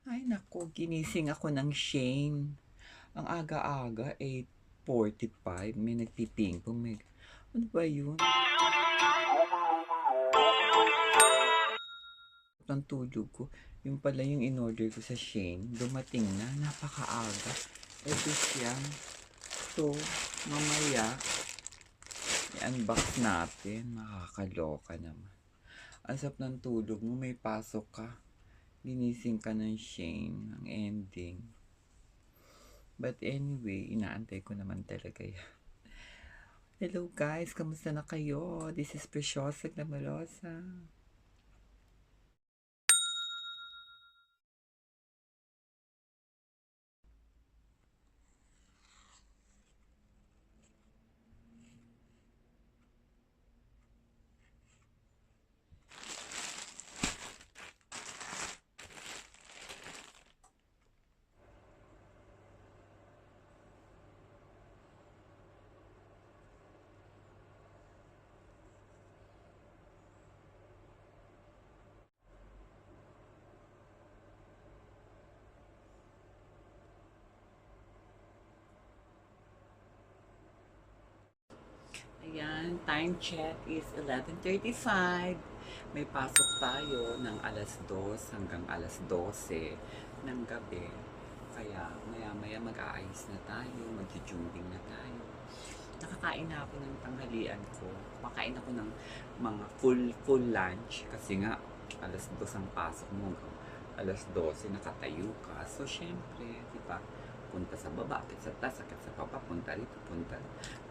Ay naku, ginising ako ng Shane. Ang aga-aga, 8:45, may nagpipingpong. Ano ba yun? Ang tulog ko. Yung pala yung in-order ko sa Shane, dumating na, napakaaga. Ito siya. So, mamaya, i-unbox natin. Makakaloka naman. Ang sarap ng tulog mo, may pasok ka. Ginising ka ng Shane, ang ending. But anyway, inaantay ko naman talaga yan. Hello guys, kamusta na kayo? This is Preciosa Glamorosa. Ayan, time check is 11:35. May pasok tayo ng alas 2 hanggang alas 12 ng gabi. Kaya maya-maya mag-aayos na tayo, mag-jumbing na tayo. Nakakain na ako ng tanghalian ko. Makain ako ng mga full lunch kasi nga alas 2 ang pasok mo. Alas 12 nakatayo ka. So syempre, di ba? Punta sa baba, akit sa taas, akit sa baba, punta rito, punta.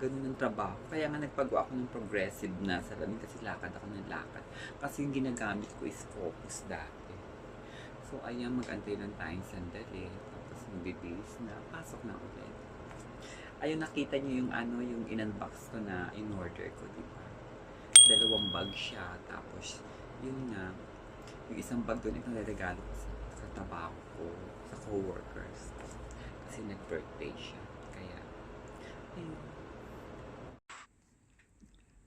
Ganun ang trabaho. Kaya nga nagpagawa ako ng progressive na salamin kasi lakad ako ng lakad. Kasi yung ginagamit ko is focus dati. So ayan, mag-antay lang tayong sandali. Tapos magbibihis na, pasok na ulit. Ayun, nakita niyo yung ano, yung in-unbox ko na in-order ko, di ba? Dalawang bag siya, tapos yun nga, yung isang bag doon ito niregalo ko sa trabaho ko, sa co-workers. Kasi nag-birthday siya. Kaya, ayun.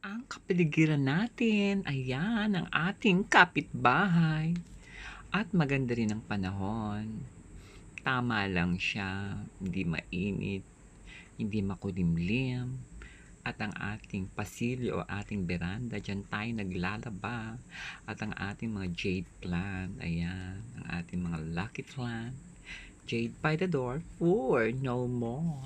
Ang kapaligiran natin, ayan, ang ating kapitbahay. At maganda rin ang panahon. Tama lang siya, hindi mainit, hindi makulimlim. At ang ating pasilyo o ating beranda, dyan tayo naglalaba. At ang ating mga jade plant, ayan, ang ating mga lucky plant. Jade by the door for no more.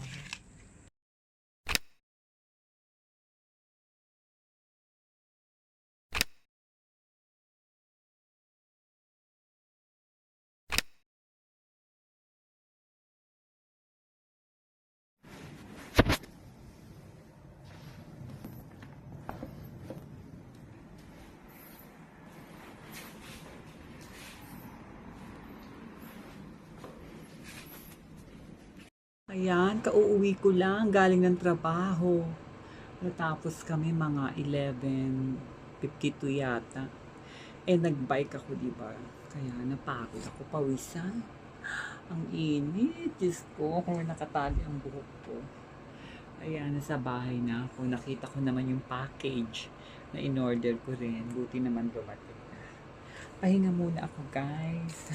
Ayan, kauuwi ko lang, galing ng trabaho. Natapos kami mga 11:52 yata. Nag-bike ako, di ba? Kaya napagod ako, pawisan. Ang init, Diyos ko, kung nakatali ang buhok ko. Ayan, nasa bahay na ako. Nakita ko naman yung package na in-order ko rin. Buti naman dumating na. Pahinga muna ako, guys.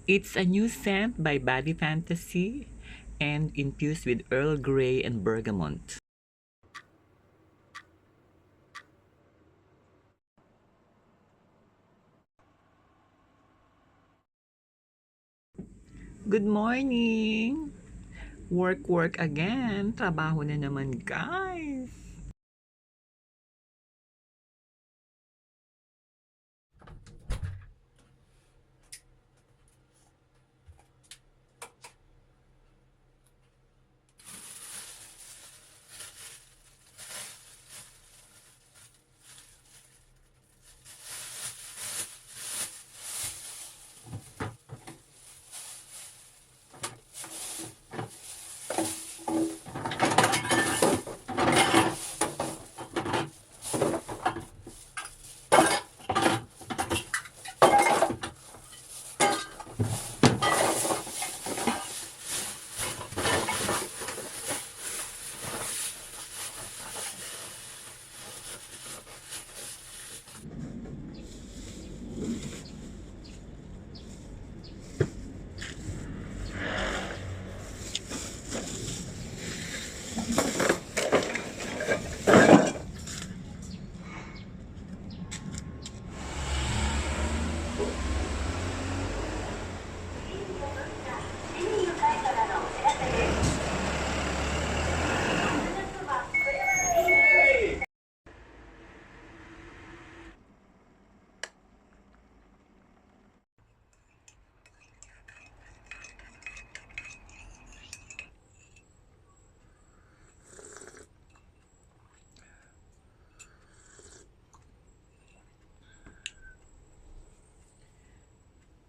It's a new scent by Body Fantasy and infused with Earl Grey and bergamot. Good morning! Work, work again. Trabaho na naman, guys.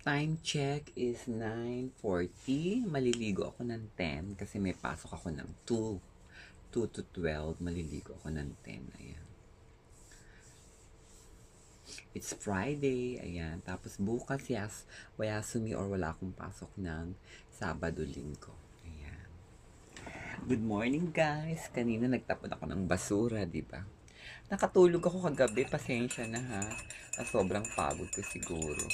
Time check is 9:40. Maliligo ako ng 10 kasi may pasok ako ng 2. 2 to 12. Maliligo ako ng 10. Ayan. It's Friday. Ayan. Tapos bukas, yes, wayasumi or wala akong pasok ng Sabado, Linggo. Ayan. Good morning, guys. Kanina nagtapon ako ng basura, di ba? Nakatulog ako kagabi. Pasensya na, ha. Sobrang pagod ko siguro.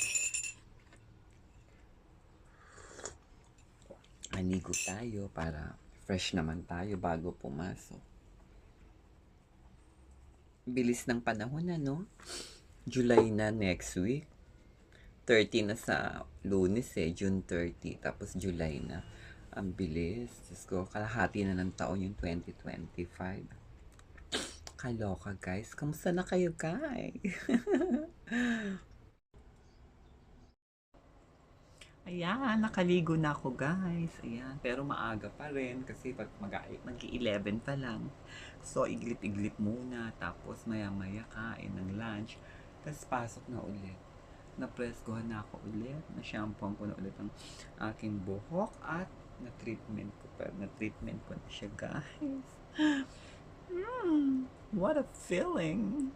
Manigo tayo para fresh naman tayo bago pumasok. Bilis ng panahon na, no? July na next week. 30 na sa Lunes June 30. Tapos July na. Ang bilis. Diyos ko, kalahati na ng taon yung 2025. Kaloka, guys. Kamusta na kayo, guys? Ayan, nakaligo na ako, guys. Ayan, pero maaga pa rin kasi pag mag-11 pa lang. So, iglip-iglip muna, tapos maya-maya kain ng lunch, tapos pasok na ulit. Na-press-gohan na ako ulit, na-shampooan ko na ulit ang aking buhok at na-treatment ko pa. Na-treatment ko na siya, guys. What a feeling!